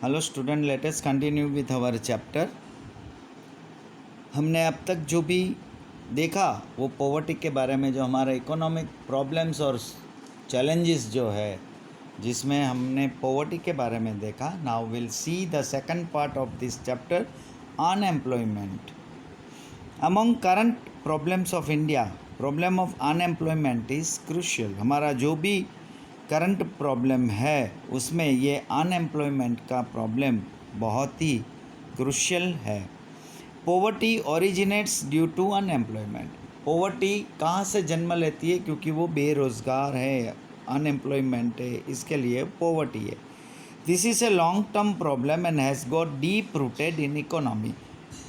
Hello student, let us continue with our chapter. हमने अब तक जो भी देखा वो पॉवर्टी के बारे में, जो हमारा इकोनॉमिक प्रॉब्लम्स और चैलेंजेस जो है जिसमें हमने पॉवर्टी के बारे में देखा। Now will see the second part of this chapter, unemployment. Among current problems of India, problem of unemployment is crucial. हमारा जो भी करंट प्रॉब्लम है उसमें ये अनएम्प्लॉयमेंट का प्रॉब्लम बहुत ही क्रूशियल है। Poverty originates due to unemployment. Poverty कहाँ से जन्म लेती है? क्योंकि वो बेरोज़गार है, अनएम्प्लॉयमेंट है, इसके लिए पॉवर्टी है। This is a long term problem and has got deep rooted in economy.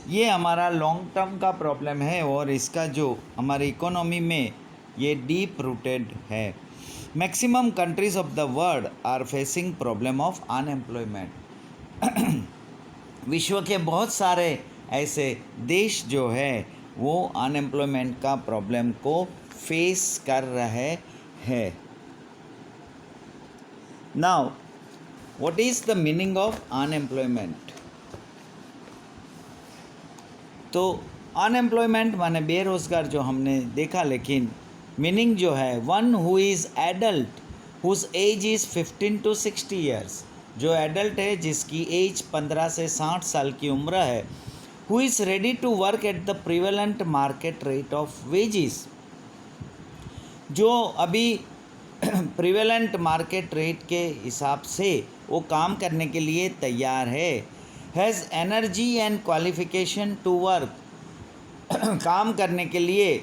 ये हमारा लॉन्ग टर्म का प्रॉब्लम है और इसका जो हमारी इकोनॉमी में ये डीप रूटेड है। Maximum countries of the world are facing problem of unemployment. विश्व के बहुत सारे ऐसे देश जो है वो अनएम्प्लॉयमेंट का प्रॉब्लम को फेस कर रहे हैं। Now what is the meaning of unemployment? तो अनएम्प्लॉयमेंट माने बेरोज़गार जो हमने देखा, लेकिन मीनिंग जो है one who is adult whose age is 15 to 60 years. जो एडल्ट है जिसकी एज 15 से 60 साल की उम्र है। Who is ready to work at the prevalent market rate of wages. जो अभी प्रिवेलेंट मार्केट रेट के हिसाब से वो काम करने के लिए तैयार है। Has energy and qualification to work. काम करने के लिए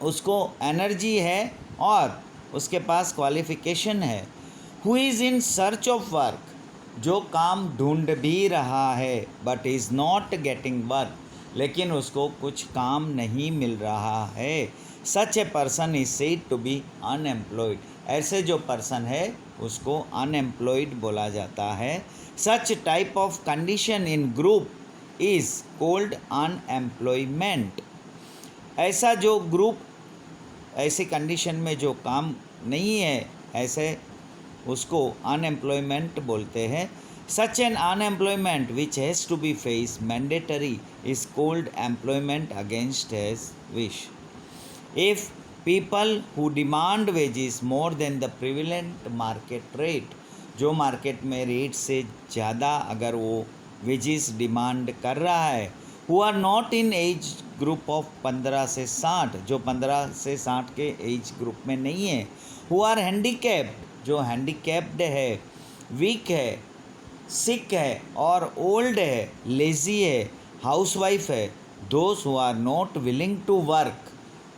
उसको एनर्जी है और उसके पास क्वालिफिकेशन है। Who is in search of work. जो काम ढूंढ भी रहा है but is not getting work, लेकिन उसको कुछ काम नहीं मिल रहा है। Such a person is said to be unemployed. ऐसे जो पर्सन है उसको अनएम्प्लॉयड बोला जाता है। Such type of condition in group is cold unemployment. ऐसा जो ग्रुप ऐसी कंडीशन में जो काम नहीं है, ऐसे उसको अनएम्प्लॉयमेंट बोलते हैं। Such an unemployment which has to be face mandatory is called employment against his wish. If people who demand wages more than the prevalent market rate, जो मार्केट में रेट से ज़्यादा अगर वो वेजेस डिमांड कर रहा है, who are not in age group of 15 से 60, जो 15 से 60 के एज ग्रुप में नहीं है। हु आर हैंडीकैप्ड, जो हैंडीकैप्ड है, वीक है, सिक है और ओल्ड है, लेज़ी है, हाउसवाइफ है। Those who are not willing to work,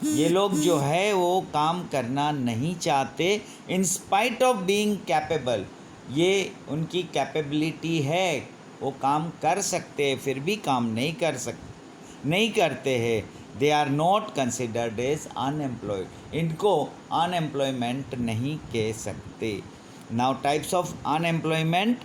ये लोग जो है वो काम करना नहीं चाहते। In spite of being capable, ये उनकी कैपेबिलिटी है, वो काम कर सकते हैं फिर भी काम नहीं करते हैं। They are not considered as unemployed, इनको अनएम्प्लॉयमेंट नहीं कह सकते। Now types of unemployment.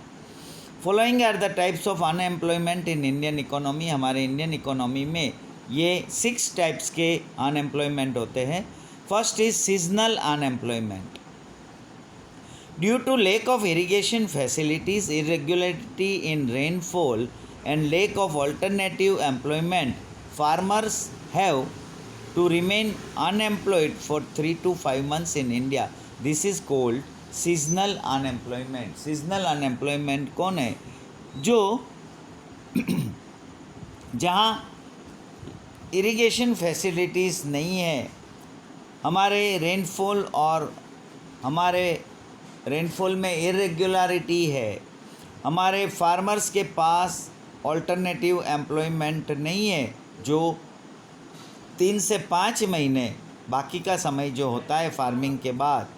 Following are the types of unemployment in Indian economy. हमारे इंडियन इकोनॉमी में ये 6 टाइप्स के अनएम्प्लॉयमेंट होते हैं। First is seasonal unemployment. Due to lack of irrigation facilities, irregularity in rainfall and lack of alternative employment, farmers have to remain unemployed for 3 to 5 months in India. This is called seasonal unemployment. Seasonal unemployment कौन है? जो जहाँ irrigation facilities नहीं है, हमारे rainfall और हमारे rainfall में इरेगुलरिटी है, हमारे फार्मर्स के पास अल्टरनेटिव एम्प्लॉयमेंट नहीं है, जो 3 से 5 महीने बाकी का समय जो होता है फार्मिंग के बाद,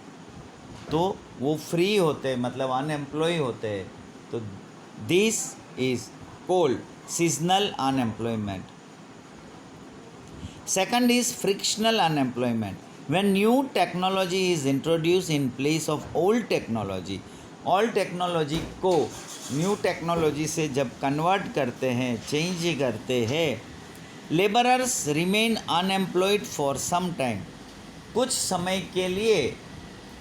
तो वो फ्री होते, मतलब अनएम्प्लॉय होते हैं। तो this is called seasonal unemployment. Second is frictional unemployment. When new technology is introduce in place of old technology, old technology को न्यू टेक्नोलॉजी से जब कन्वर्ट करते हैं, चेंज करते हैं, labourers remain unemployed for some time. कुछ समय के लिए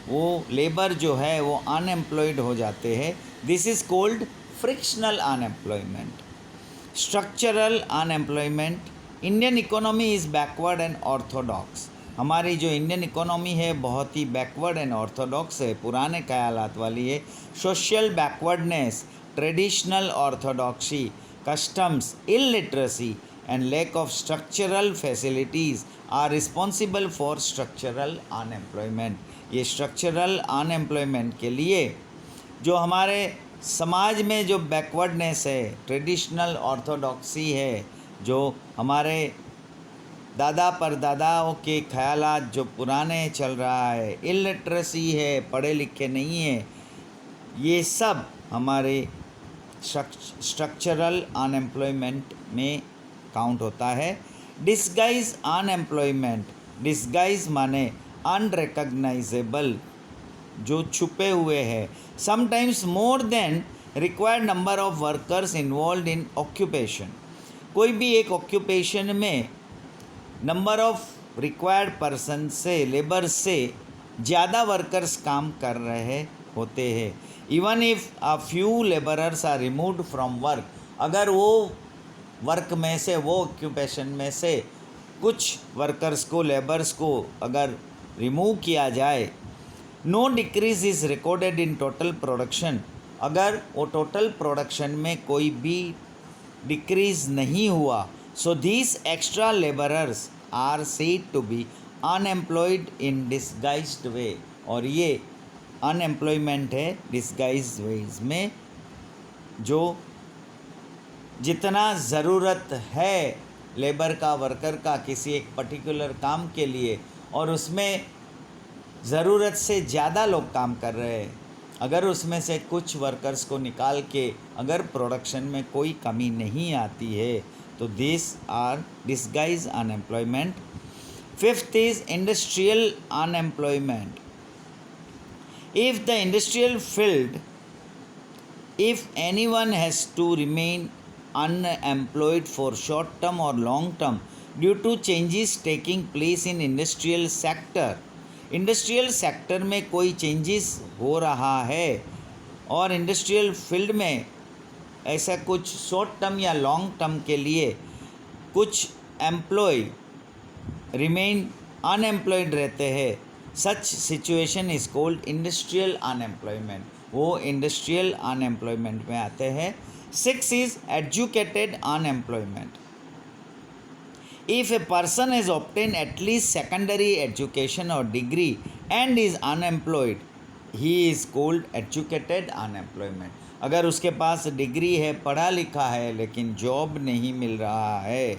वो लेबर जो है वो अनएम्प्लॉयड हो जाते हैं। This is cold frictional unemployment. Structural unemployment. Indian economy is backward and Orthodox. हमारी जो इंडियन इकोनॉमी है बहुत ही बैकवर्ड एंड ऑर्थोडॉक्स है, पुराने ख्यालात वाली है. Social backwardness, traditional orthodoxy, customs, illiteracy and lack of structural facilities are responsible for structural unemployment. ये स्ट्रक्चरल अनएम्प्लॉयमेंट के लिए जो हमारे समाज में जो बैकवर्डनेस है, ट्रेडिशनल ऑर्थोडॉक्सी है, जो हमारे दादा परदादाओं के ख्यालात जो पुराने चल रहा है, इलिटरेसी है, पढ़े लिखे नहीं है, ये सब हमारे स्ट्रक्चरल अनएम्प्लॉयमेंट में काउंट होता है. Disguise unemployment. डिस्गाइज माने अनरिकग्नाइजेबल, जो छुपे हुए हैं. Sometimes more than required number of workers involve in occupation. कोई भी एक ऑक्यूपेशन में नंबर ऑफ रिक्वायर्ड पर्सन से, लेबर से ज़्यादा वर्कर्स काम कर रहे होते हैं. Even if a few labourers are removed from work. अगर वो वर्क में से, वो ऑक्यूपेशन में से कुछ वर्कर्स को, लेबर्स को अगर रिमूव किया जाए, no decrease is recorded in total production. अगर वो टोटल प्रोडक्शन में कोई भी डिक्रीज नहीं हुआ, so these extra labourers are said to be unemployed in disguised way. और ये अनएम्प्लॉयमेंट है डिस्गाइज्ड वेज में, जो जितना ज़रूरत है लेबर का, वर्कर का किसी एक पर्टिकुलर काम के लिए, और उसमें ज़रूरत से ज़्यादा लोग काम कर रहे हैं, अगर उसमें से कुछ वर्कर्स को निकाल के अगर प्रोडक्शन में कोई कमी नहीं आती है, तो this are disguise unemployment. Fifth is industrial unemployment. If the industrial field, if anyone has to remain unemployed for short term or long term due to changes taking place in industrial sector. Industrial sector में कोई changes हो रहा है और industrial field में ऐसा कुछ short term या लॉन्ग टर्म के लिए कुछ एम्प्लॉय रिमेन अनएम्प्लॉयड रहते हैं, such situation is called industrial unemployment. वो इंडस्ट्रियल अनएम्प्लॉयमेंट में आते हैं. 6 is educated unemployment. If a person has obtained at least secondary education or degree and is unemployed, he is called educated unemployment. अगर उसके पास degree है, पढ़ा लिखा है, लेकिन जॉब नहीं मिल रहा है,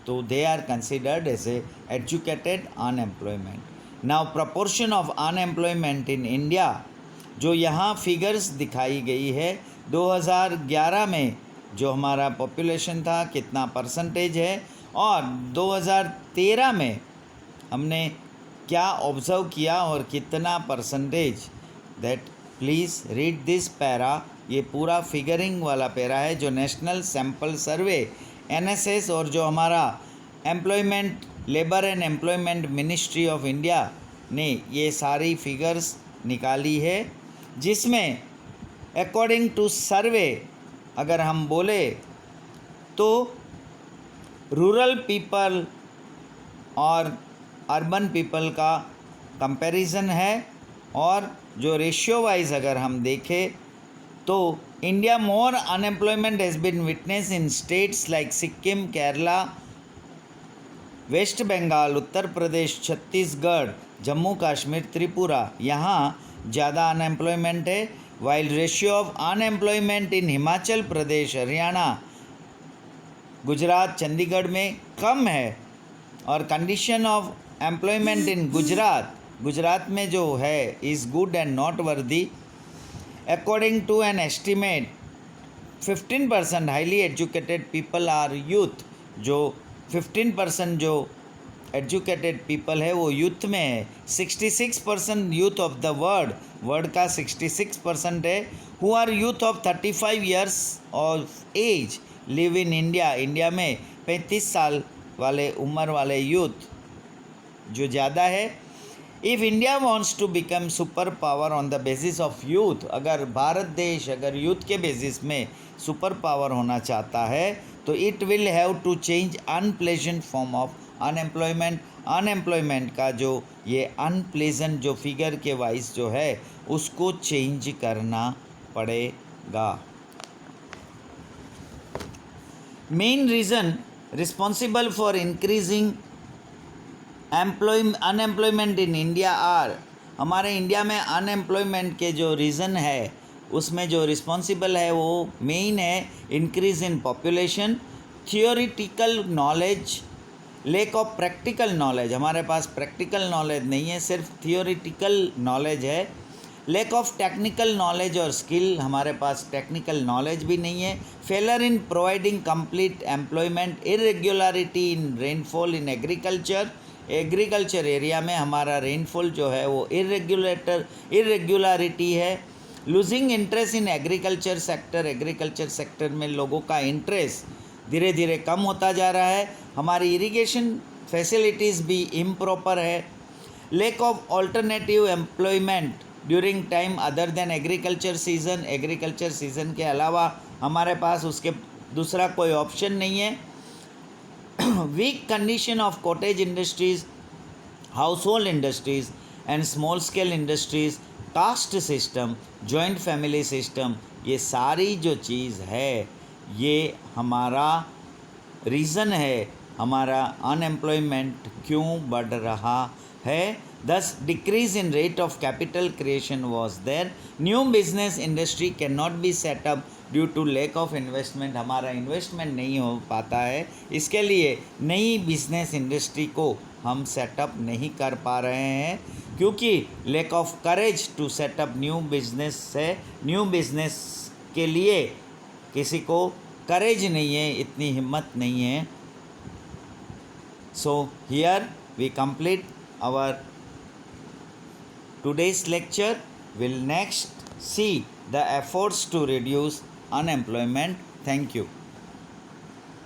तो they are considered as a educated unemployment. Now proportion of unemployment in India, जो यहाँ फिगर्स दिखाई गई है 2011 में जो हमारा पॉपुलेशन था कितना परसेंटेज है, और 2013 में हमने क्या ऑब्ज़र्व किया और कितना percentage. That please read this para. ये पूरा फिगरिंग वाला पैरा है जो नेशनल सैम्पल सर्वे NSS और जो हमारा employment, labour and employment ministry of India ने ये सारी फिगर्स निकाली है, जिसमें अकॉर्डिंग टू सर्वे अगर हम बोले तो रूरल पीपल और अर्बन पीपल का कंपैरिजन है. और जो रेशियो वाइज अगर हम देखें तो India more unemployment has been witness in states like Sikkim, Kerala, West Bengal, Uttar Pradesh, Chhattisgarh, Jammu Kashmir, Tripura. यहाँ ज़्यादा अनएम्प्लॉयमेंट है, while ratio of unemployment in Himachal Pradesh, Haryana, Gujarat, Chandigarh में कम है. और condition of employment in Gujarat में जो है इज़ गुड एंड नॉट वर्दी. According to an estimate 15% highly educated people are youth. जो 15% जो एजुकेटेड पीपल है वो यूथ में है. 66% यूथ ऑफ द वर्ल्ड का 66% है. Who are youth of 35 years of age live in India. India में 35 साल वाले उम्र वाले यूथ जो ज़्यादा है. If India wants to become super power on the basis of youth, अगर भारत देश अगर यूथ के बेसिस में सुपर पावर होना चाहता है तो it will have to change unpleasant form of unemployment. Unemployment का जो ये अनप्लेजेंट जो फिगर के वाइज जो है उसको चेंज करना पड़ेगा। Main reason responsible for increasing unemployment in India are, हमारे इंडिया में अनएम्प्लॉयमेंट के जो रीज़न है उसमें जो रिस्पॉन्सिबल है वो मेन है increase in population, theoretical knowledge, lack of practical knowledge, हमारे पास प्रैक्टिकल नॉलेज नहीं है, सिर्फ थियोरिटिकल नॉलेज है, लैक ऑफ टेक्निकल नॉलेज और स्किल, हमारे पास टेक्निकल नॉलेज भी नहीं है, failure in providing complete employment, irregularity in rainfall in agriculture area में हमारा रेनफॉल जो है वो इरेगुलरिटी है, losing interest in agriculture sector में लोगों का इंटरेस्ट धीरे धीरे कम होता जा रहा है, हमारी इरिगेशन फैसिलिटीज़ भी इम्प्रॉपर है, lack of alternative employment during time other than agriculture season के अलावा हमारे पास उसके दूसरा कोई ऑप्शन नहीं है, weak condition of cottage industries, household industries and small scale industries, caste system, joint family system, ये सारी जो चीज़ है ये हमारा रीज़न है हमारा अनएम्प्लॉयमेंट क्यों बढ़ रहा है। Thus decrease in rate of capital creation was there, new business industry can not be set up due to lack of investment, हमारा इन्वेस्टमेंट नहीं हो पाता है, इसके लिए नई बिजनेस इंडस्ट्री को हम सेटअप नहीं कर पा रहे हैं क्योंकि lack of courage to set up new business है, न्यू बिजनेस के लिए किसी को करेज नहीं है, इतनी हिम्मत नहीं है। So here we complete our today's lecture. Will next see the efforts to reduce unemployment. Thank you.